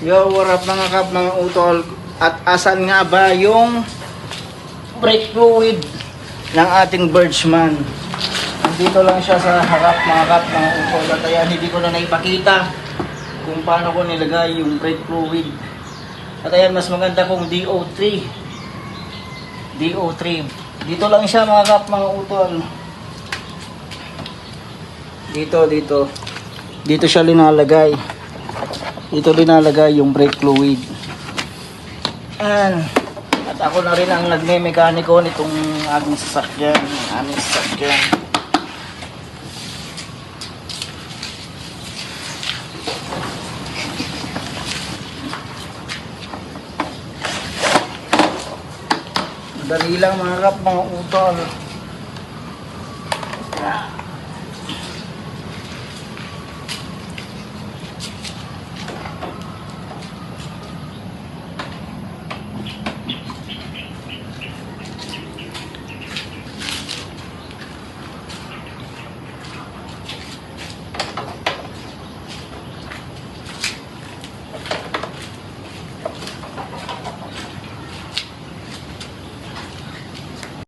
Yo, what up mga kap, mga utol. At asan nga ba yung brake fluid ng ating Birchman? Nandito lang siya sa harap mga kap, mga utol. At ayan, hindi ko na naipakita kung paano ko nilagay yung brake fluid. At ayan, mas maganda kung DO3. DO3. Dito lang siya mga kap, mga utol. Dito siya linalagay. Dito linalagay yung brake fluid. At ako na rin ang nagme-mekaniko nitong aming sasakyan. Madali lang mga kap, mga utol.